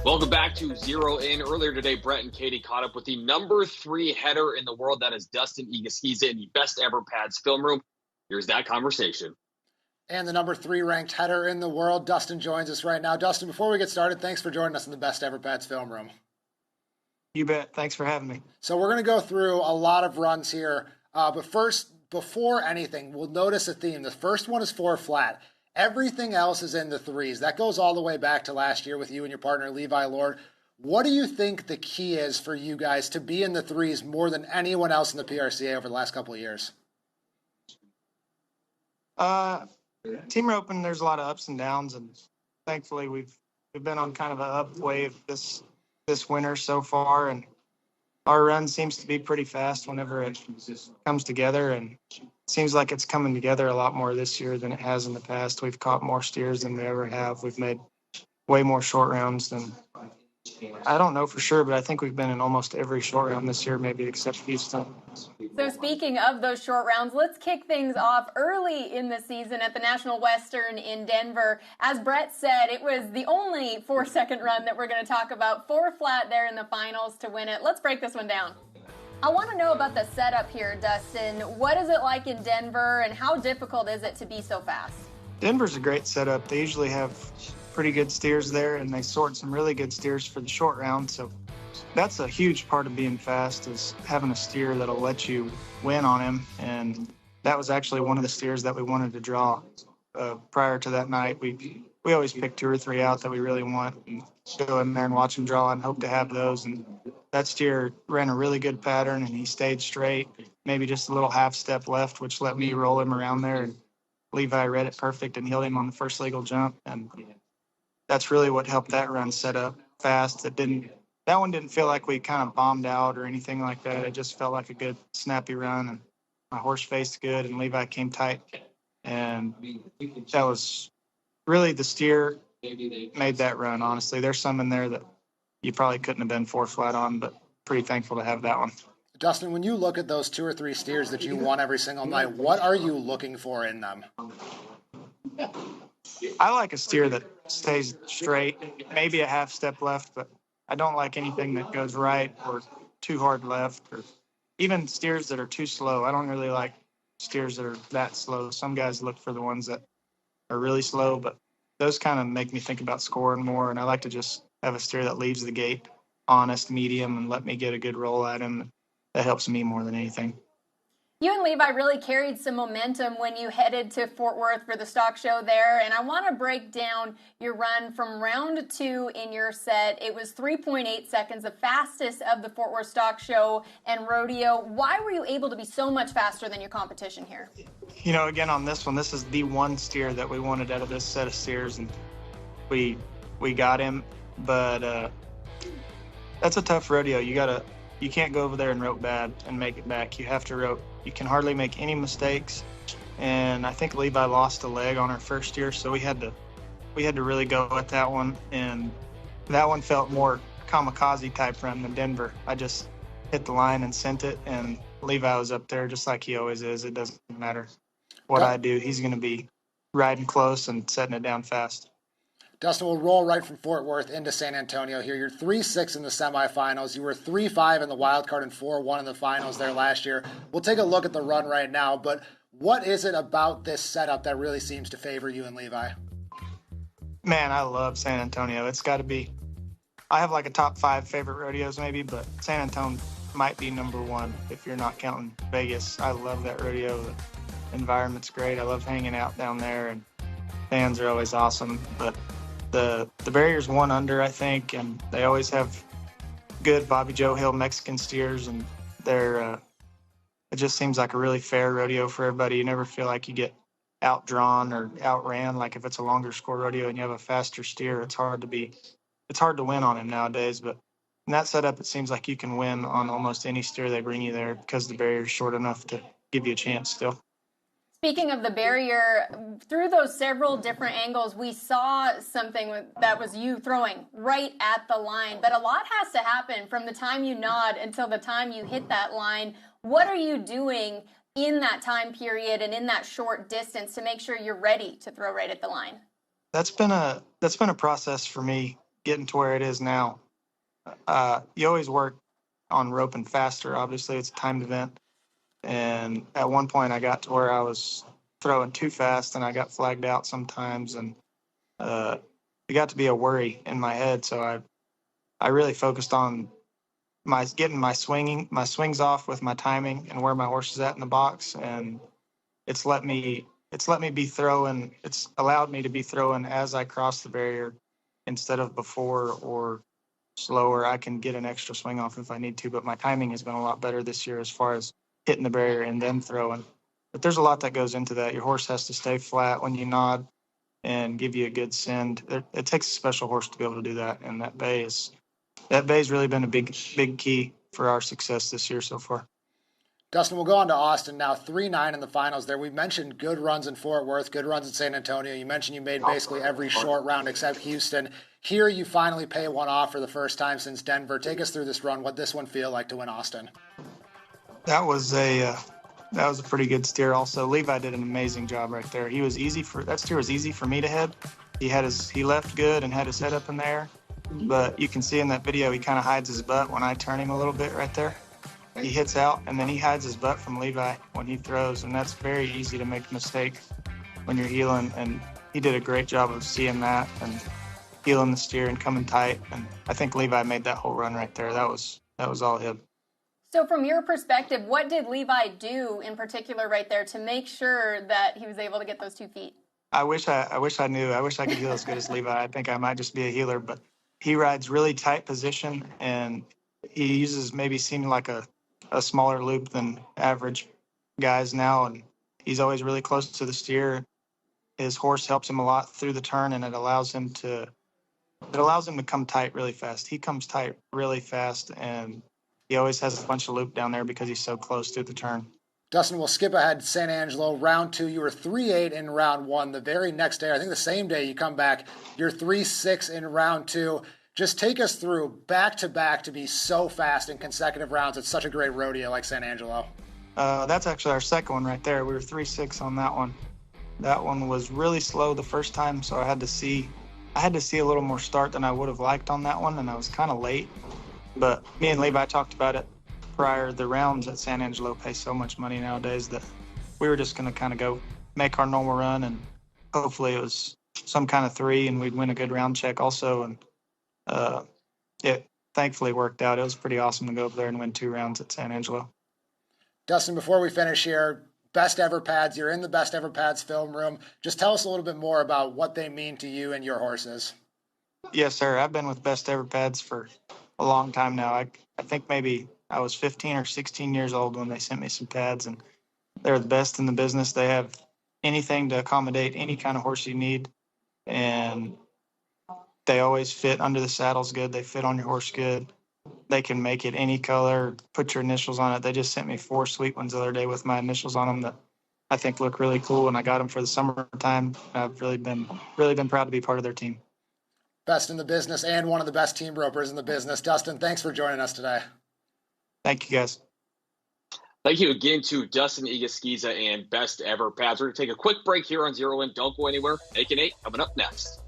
Welcome back to Zero In. Earlier today, Brett and Katie caught up with the number 3 header in the world. That is Dustin Egusquiza in the Best Ever Pads film room. Here's that conversation. And the number 3 ranked header in the world, Dustin, joins us right now. Dustin, before we get started, thanks for joining us in the Best Ever Pads film room. You bet. Thanks for having me. So we're going to go through a lot of runs here. But first, before anything, we'll notice a theme. The first one is 4 flat. Everything else is in the 3s. That goes all the way back to last year with you and your partner, Levi Lord. What do you think the key is for you guys to be in the 3s more than anyone else in the PRCA over the last couple of years? Team roping, there's a lot of ups and downs, and thankfully we've been on kind of an up wave this winter so far, and our run seems to be pretty fast whenever it comes together, and it seems like it's coming together a lot more this year than it has in the past. We've caught more steers than we ever have. We've made way more short rounds than, I don't know for sure, but I think we've been in almost every short round this year, maybe except Houston. So speaking of those short rounds, let's kick things off early in the season at the National Western in Denver. As Brett said, it was the only 4-second run that we're going to talk about. 4 flat there in the finals to win it. Let's break this one down. I want to know about the setup here, Dustin. What is it like in Denver, and how difficult is it to be so fast? Denver's a great setup. They usually have pretty good steers there, and they sort some really good steers for the short round. So that's a huge part of being fast, is having a steer that'll let you win on him. And that was actually one of the steers that we wanted to draw prior to that night. We always pick 2 or 3 out that we really want and go in there and watch him draw and hope to have those. And that steer ran a really good pattern, and he stayed straight, maybe just a little half step left, which let me roll him around there. And Levi read it perfect and heeled him on the first legal jump. And that's really what helped that run set up fast. That one didn't feel like we kind of bombed out or anything like that. It just felt like a good snappy run, and my horse faced good, and Levi came tight. And that was really the steer made that run, honestly. There's some in there that you probably couldn't have been 4 flat on, but pretty thankful to have that one. Dustin, when you look at those 2 or 3 steers that you won every single night, what are you looking for in them? I like a steer that stays straight, maybe a half step left, but I don't like anything that goes right or too hard left, or even steers that are too slow. I don't really like steers that are that slow. Some guys look for the ones that are really slow, but those kind of make me think about scoring more, and I like to just have a steer that leaves the gate honest, medium, and let me get a good roll at him. That helps me more than anything. You and Levi really carried some momentum when you headed to Fort Worth for the stock show there, and I want to break down your run from round 2 in your set. It was 3.8 seconds, the fastest of the Fort Worth stock show and rodeo. Why were you able to be so much faster than your competition here? You know, again, on this one, this is the one steer that we wanted out of this set of steers, and we got him, but that's a tough rodeo. You can't go over there and rope bad and make it back. You have to rope. You can hardly make any mistakes. And I think Levi lost a leg on our first year, so we had to really go at that one. And that one felt more kamikaze type run than Denver. I just hit the line and sent it, and Levi was up there just like he always is. It doesn't matter what I do. He's going to be riding close and setting it down fast. Dustin, we'll roll right from Fort Worth into San Antonio here. You're 3-6 in the semifinals. You were 3-5 in the wild card and 4-1 in the finals there last year. We'll take a look at the run right now, but what is it about this setup that really seems to favor you and Levi? Man, I love San Antonio. It's got to be, I have like a top 5 favorite rodeos maybe, but San Antonio might be number 1 if you're not counting Vegas. I love that rodeo. The environment's great. I love hanging out down there, and fans are always awesome, but the barrier's 1 under, I think, and they always have good Bobby Joe Hill Mexican steers, and they're it just seems like a really fair rodeo for everybody. You never feel like you get outdrawn or outran. Like if it's a longer score rodeo and you have a faster steer, it's hard to win on him nowadays. But in that setup, it seems like you can win on almost any steer they bring you there because the barrier's short enough to give you a chance still. Speaking of the barrier, through those several different angles, we saw something that was you throwing right at the line. But a lot has to happen from the time you nod until the time you hit that line. What are you doing in that time period and in that short distance to make sure you're ready to throw right at the line? That's been a process for me, getting to where it is now, you always work on roping faster. Obviously, it's a timed event. And at one point, I got to where I was throwing too fast, and I got flagged out sometimes. And it got to be a worry in my head. So I really focused on getting my swings off with my timing and where my horse is at in the box. And it's allowed me to be throwing as I cross the barrier instead of before or slower. I can get an extra swing off if I need to, but my timing has been a lot better this year as far as hitting the barrier and then throwing. But there's a lot that goes into that. Your horse has to stay flat when you nod and give you a good send. It takes a special horse to be able to do that, and that bay's really been a big key for our success this year so far. Dustin, we'll go on to Austin now. 3-9 in the finals there. We mentioned good runs in Fort Worth, good runs in San Antonio. You mentioned you made basically every short round except Houston. Here you finally pay one off for the first time since Denver. Take us through this run. What this one feel like to win Austin? That was a pretty good steer. Also, Levi did an amazing job right there. That steer was easy for me to head. He left good and had his head up in the air, but you can see in that video he kind of hides his butt when I turn him a little bit right there. He hits out, and then he hides his butt from Levi when he throws, and that's very easy to make a mistake when you're heeling, and he did a great job of seeing that and heeling the steer and coming tight, and I think Levi made that whole run right there. That was all him. So from your perspective, what did Levi do in particular right there to make sure that he was able to get those 2 feet? I wish I knew. I wish I could heel as good as Levi. I think I might just be a healer, but he rides really tight position, and he uses maybe seeming like a smaller loop than average guys now, and he's always really close to the steer. His horse helps him a lot through the turn, and it allows him to come tight really fast. He comes tight really fast, and he always has a bunch of loop down there because he's so close through the turn. Dustin, we'll skip ahead to San Angelo. Round 2, you were 3-8 in round 1. The very next day, I think the same day you come back, you're 3-6 in round 2. Just take us through back-to-back to be so fast in consecutive rounds. It's such a great rodeo like San Angelo. That's actually our second one right there. We were 3-6 on that one. That one was really slow the first time, so I had to see a little more start than I would have liked on that one, and I was kind of late. But me and Levi talked about it prior. The rounds at San Angelo pay so much money nowadays that we were just going to kind of go make our normal run, and hopefully it was some kind of 3, and we'd win a good round check also. And it thankfully worked out. It was pretty awesome to go up there and win 2 rounds at San Angelo. Dustin, before we finish here, best ever pads. You're in the best ever pads film room. Just tell us a little bit more about what they mean to you and your horses. Yes, sir. I've been with best ever pads for a long time now. I think maybe I was 15 or 16 years old when they sent me some pads, and they're the best in the business. They have anything to accommodate any kind of horse you need, and they always fit under the saddles good. They fit on your horse good. They can make it any color, put your initials on it. They just sent me 4 sweet ones the other day with my initials on them that I think look really cool, and I got them for the summertime. I've really been proud to be part of their team. Best in the business and one of the best team ropers in the business. Dustin, thanks for joining us today. Thank you, guys. Thank you again to Dustin Egusquiza and Best Ever Pads. We're going to take a quick break here on Zero In. Don't go anywhere. 8 and 8 coming up next.